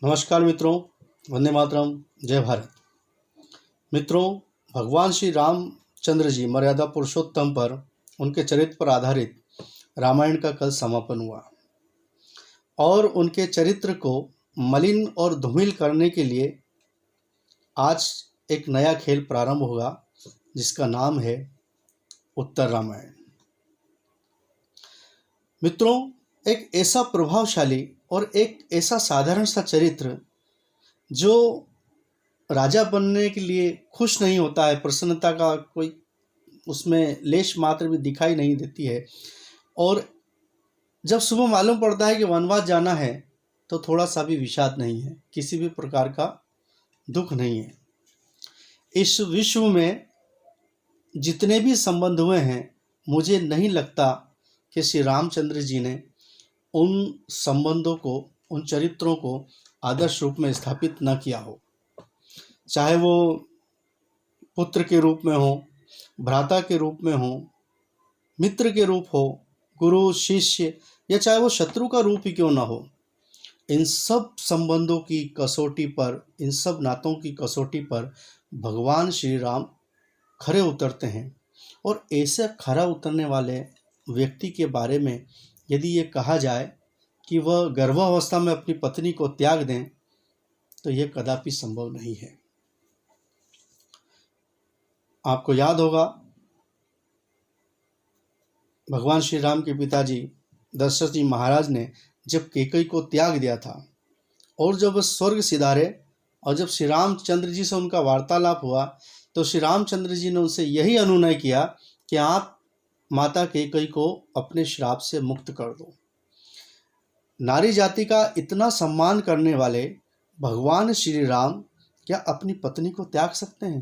नमस्कार मित्रों, वंदे मातरम, जय भारत। मित्रों, भगवान श्री रामचंद्र जी मर्यादा पुरुषोत्तम पर उनके चरित्र पर आधारित रामायण का कल समापन हुआ और उनके चरित्र को मलिन और धूमिल करने के लिए आज एक नया खेल प्रारंभ होगा जिसका नाम है उत्तर रामायण। मित्रों, एक ऐसा प्रभावशाली और एक ऐसा साधारण सा चरित्र जो राजा बनने के लिए खुश नहीं होता है, प्रसन्नता का कोई उसमें लेश मात्र भी दिखाई नहीं देती है, और जब सुबह मालूम पड़ता है कि वनवास जाना है तो थोड़ा सा भी विषाद नहीं है, किसी भी प्रकार का दुख नहीं है। इस विश्व में जितने भी संबंध हुए हैं, मुझे नहीं लगता कि श्री रामचंद्र जी ने उन संबंधों को, उन चरित्रों को आदर्श रूप में स्थापित न किया हो। चाहे वो पुत्र के रूप में हो, भ्राता के रूप में हो, मित्र के रूप हो, गुरु शिष्य, या चाहे वो शत्रु का रूप ही क्यों ना हो, इन सब संबंधों की कसौटी पर, इन सब नातों की कसौटी पर भगवान श्री राम खरे उतरते हैं। और ऐसे खरा उतरने वाले व्यक्ति के बारे में यदि ये कहा जाए कि वह गर्भावस्था में अपनी पत्नी को त्याग दें तो यह कदापि संभव नहीं है। आपको याद होगा, भगवान श्री राम के पिताजी दशरथ जी महाराज ने जब कैकेयी को त्याग दिया था और जब वह स्वर्ग सिधारे और जब श्री रामचंद्र जी से उनका वार्तालाप हुआ तो श्री रामचंद्र जी ने उनसे यही अनुनय किया कि आप माता कैकेयी को अपने श्राप से मुक्त कर दो। नारी जाति का इतना सम्मान करने वाले भगवान श्री राम क्या अपनी पत्नी को त्याग सकते हैं?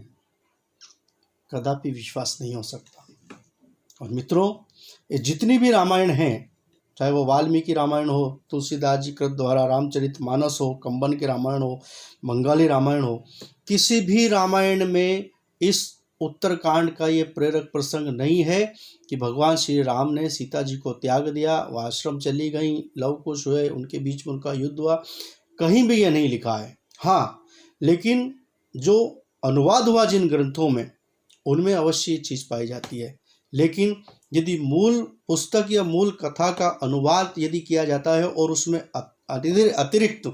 कदापि विश्वास नहीं हो सकता। और मित्रों, ये जितनी भी रामायण हैं, चाहे वो वाल्मीकि रामायण हो, तुलसीदास जी कृत द्वारा रामचरितमानस हो, कंबन के रामायण हो, बंगाली रामायण हो, किसी भी रामायण में इस उत्तरकांड का ये प्रेरक प्रसंग नहीं है कि भगवान श्री राम ने सीता जी को त्याग दिया, वह आश्रम चली गई, लव कुश हुए, उनके बीच में उनका युद्ध हुआ। कहीं भी ये नहीं लिखा है। हाँ, लेकिन जो अनुवाद हुआ जिन ग्रंथों में, उनमें अवश्य ये चीज़ पाई जाती है। लेकिन यदि मूल पुस्तक या मूल कथा का अनुवाद यदि किया जाता है और उसमें अतिरिक्त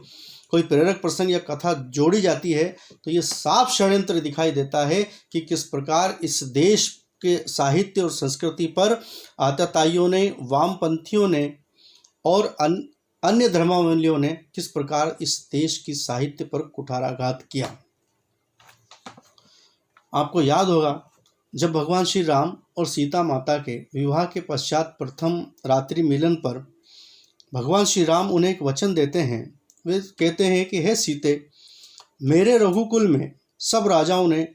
कोई प्रेरक प्रसंग या कथा जोड़ी जाती है तो ये साफ षड्यंत्र दिखाई देता है कि किस प्रकार इस देश के साहित्य और संस्कृति पर आतताइयों ने, वामपंथियों ने और अन्य धर्मावलंबियों ने किस प्रकार इस देश की साहित्य पर कुठाराघात किया। आपको याद होगा, जब भगवान श्री राम और सीता माता के विवाह के पश्चात प्रथम रात्रि मिलन पर भगवान श्री राम उन्हें एक वचन देते हैं। वे कहते हैं कि हे सीते, मेरे रघुकुल में सब राजाओं ने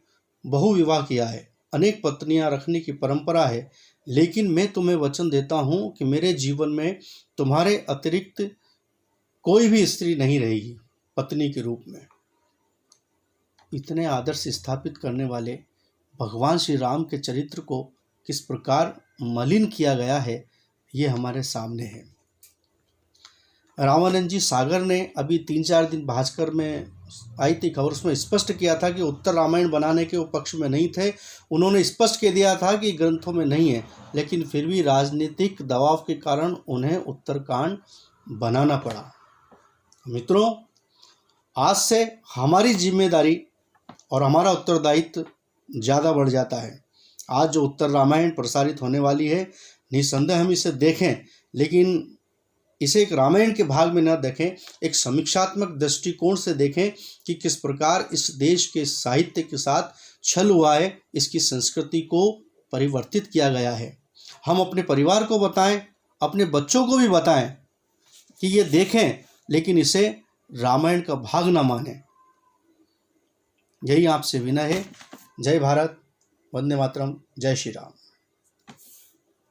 बहु विवाह किया है, अनेक पत्नियां रखने की परंपरा है, लेकिन मैं तुम्हें वचन देता हूं कि मेरे जीवन में तुम्हारे अतिरिक्त कोई भी स्त्री नहीं रहेगी पत्नी के रूप में। इतने आदर्श स्थापित करने वाले भगवान श्री राम के चरित्र को किस प्रकार मलिन किया गया है, ये हमारे सामने है। रामानंद जी सागर ने अभी 3-4 दिन भास्कर में आई थी खबर, उसमें स्पष्ट किया था कि उत्तर रामायण बनाने के वो पक्ष में नहीं थे। उन्होंने स्पष्ट कह दिया था कि ग्रंथों में नहीं है, लेकिन फिर भी राजनीतिक दबाव के कारण उन्हें उत्तरकांड बनाना पड़ा। मित्रों, आज से हमारी जिम्मेदारी और हमारा उत्तरदायित्व ज़्यादा बढ़ जाता है। आज जो उत्तर रामायण प्रसारित होने वाली है, निस्संदेह हम इसे देखें, लेकिन इसे एक रामायण के भाग में न देखें, एक समीक्षात्मक दृष्टिकोण से देखें कि किस प्रकार इस देश के साहित्य के साथ छल हुआ है, इसकी संस्कृति को परिवर्तित किया गया है। हम अपने परिवार को बताएं, अपने बच्चों को भी बताएं कि ये देखें, लेकिन इसे रामायण का भाग न मानें। यही आपसे विनय है। जय भारत, वंदे मातरम, जय श्री राम।